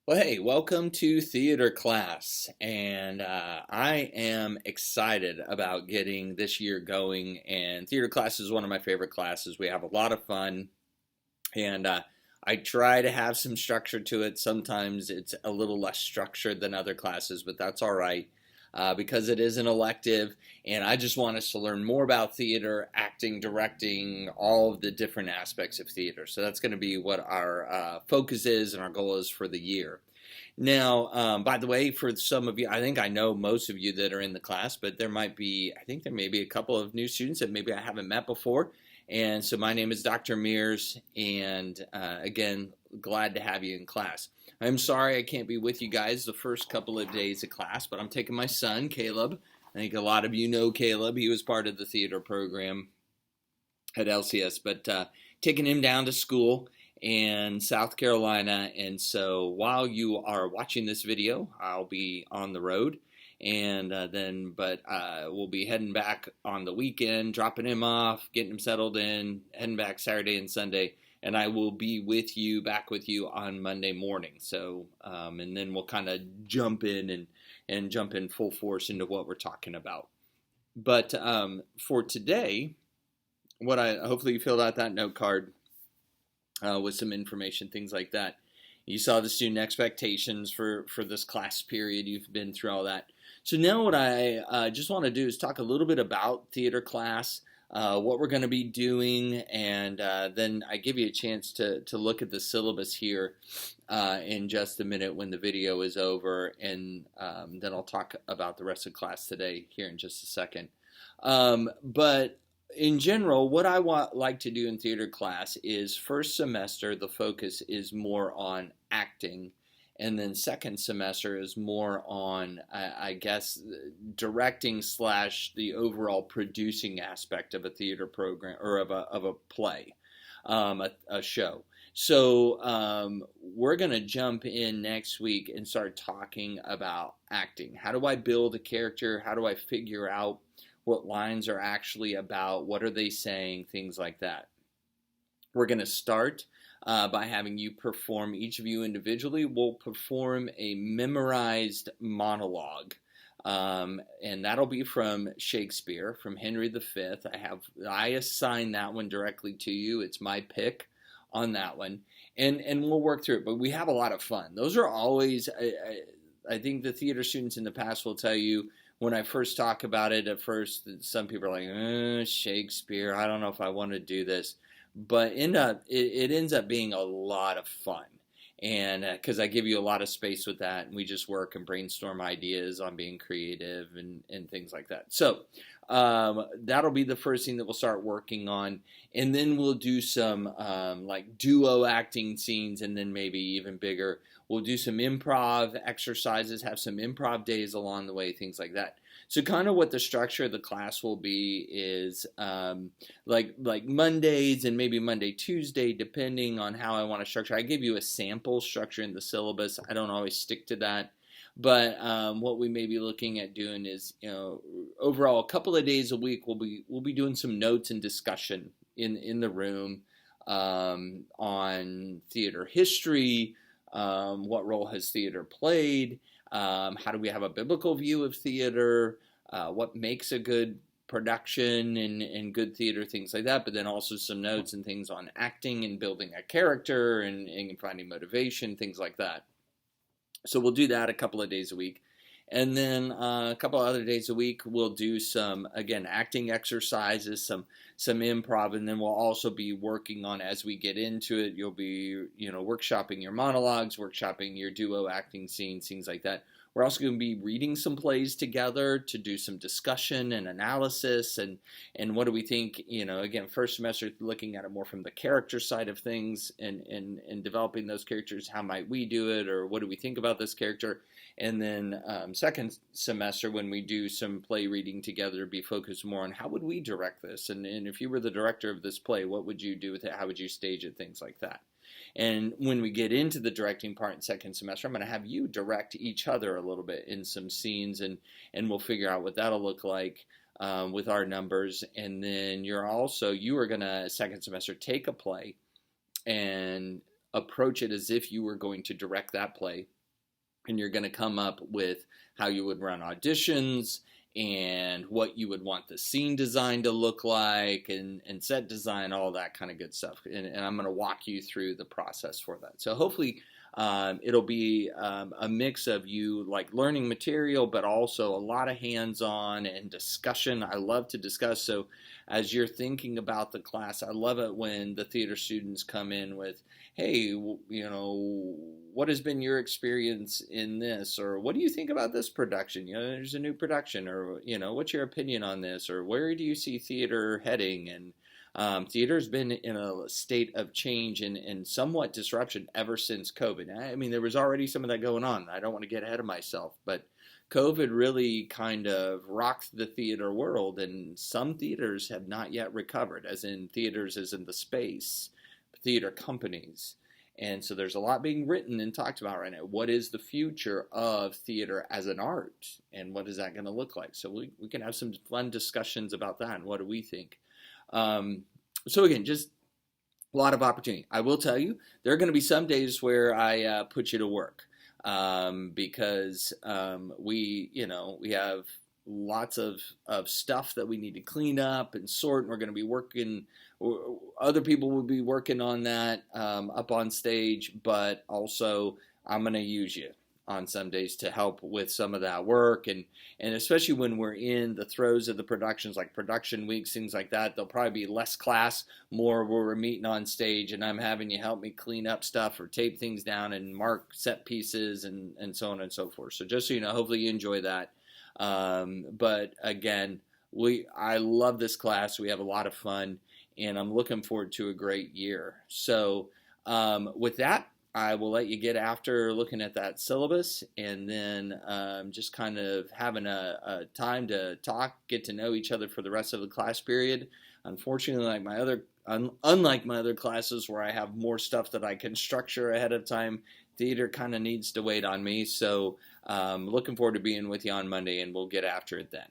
Well, hey, welcome to theater class. And I am excited about getting this year going. And theater class is one of my favorite classes. We have a lot of fun. And I try to have some structure to it. Sometimes it's a little less structured than other classes, but that's all right because it is an elective. And I just want us to learn more about theater, acting, directing, all of the different aspects of theater. So that's going to be what our focus is and our goal is for the year. Now, by the way, for some of you, I think I know most of you that are in the class, but I think there may be a couple of new students that maybe I haven't met before. And so my name is Dr. Mears, and again, glad to have you in class. I'm sorry I can't be with you guys the first couple of days of class, but I'm taking my son, Caleb. I think a lot of you know Caleb. He was part of the theater program at LCS, but taking him down to school in South Carolina. And so while you are watching this video, I'll be on the road. And but we'll be heading back on the weekend, dropping him off, getting him settled in, heading back Saturday and Sunday. And I will be back with you on Monday morning. So, and then we'll kind of jump in and jump in full force into what we're talking about. But for today, hopefully you filled out that note card with some information, things like that. You saw the student expectations for this class period. You've been through all that. So now what I just want to do is talk a little bit about theater class, what we're going to be doing, and then I give you a chance to look at the syllabus here in just a minute when the video is over, and then I'll talk about the rest of class today here in just a second. But in general, what I like to do in theater class is first semester, the focus is more on acting. And then second semester is more on, I guess, directing / the overall producing aspect of a theater program or of a play, a show. So we're going to jump in next week and start talking about acting. How do I build a character? How do I figure out what lines are actually about, what are they saying, things like that. We're going to start by having you perform, each of you individually will perform a memorized monologue. And that'll be from Shakespeare, from Henry V. I assign that one directly to you. It's my pick on that one. And we'll work through it, but we have a lot of fun. Those are always, I think the theater students in the past will tell you, when I first talk about it, at first, some people are like, Shakespeare, I don't know if I want to do this. But it ends up being a lot of fun. And because I give you a lot of space with that, and we just work and brainstorm ideas on being creative and things like that. So that'll be the first thing that we'll start working on. And then we'll do some like duo acting scenes, and then maybe even bigger. We'll do some improv exercises, have some improv days along the way, things like that. So kind of what the structure of the class will be is like Mondays and maybe Monday, Tuesday, depending on how I want to structure. I give you a sample structure in the syllabus. I don't always stick to that. But what we may be looking at doing is, overall, a couple of days a week, we'll be doing some notes and discussion in the room on theater history. What role has theater played? How do we have a biblical view of theater? What makes a good production and good theater, things like that. But then also some notes and things on acting and building a character and finding motivation, things like that. So we'll do that a couple of days a week. And then a couple of other days a week, we'll do some, again, acting exercises, some improv, and then we'll also be working on, as we get into it, you'll be, workshopping your monologues, workshopping your duo acting scenes, things like that. We're also going to be reading some plays together to do some discussion and analysis and what do we think, again, first semester looking at it more from the character side of things and developing those characters. How might we do it, or what do we think about this character? And then second semester, when we do some play reading together, be focused more on how would we direct this? And if you were the director of this play, what would you do with it? How would you stage it? Things like that. And when we get into the directing part in second semester, I'm going to have you direct each other a little bit in some scenes, and we'll figure out what that'll look like with our numbers. And then you are going to, second semester, take a play and approach it as if you were going to direct that play. and you're going to come up with how you would run auditions and what you would want the scene design to look like, and set design, all that kind of good stuff. And I'm going to walk you through the process for that. So hopefully it'll be a mix of you like learning material, but also a lot of hands-on and discussion. I love to discuss. So as you're thinking about the class, I love it when the theater students come in with, hey, what has been your experience in this? Or what do you think about this production? There's a new production, or, what's your opinion on this? Or where do you see theater heading? And theater's been in a state of change and somewhat disruption ever since COVID. I mean, there was already some of that going on. I don't want to get ahead of myself, but COVID really kind of rocked the theater world, and some theaters have not yet recovered, as in theaters as in the space, theater companies. And so there's a lot being written and talked about right now. What is the future of theater as an art, and what is that going to look like? So we can have some fun discussions about that, and what do we think? So again, just a lot of opportunity. I will tell you, there are going to be some days where I put you to work, because we have lots of stuff that we need to clean up and sort, and we're going to be working, or other people will be working on that up on stage, but also I'm going to use you on some days to help with some of that work, and especially when we're in the throes of the productions, like production weeks, things like that, there'll probably be less class, more where we're meeting on stage, and I'm having you help me clean up stuff or tape things down and mark set pieces and so on and so forth. So just so you know, hopefully you enjoy that. But again, I love this class. We have a lot of fun, and I'm looking forward to a great year. So with that, I will let you get after looking at that syllabus, and then just kind of having a time to talk, get to know each other for the rest of the class period. Unfortunately, unlike my other classes where I have more stuff that I can structure ahead of time, theater kind of needs to wait on me. So looking forward to being with you on Monday, and we'll get after it then.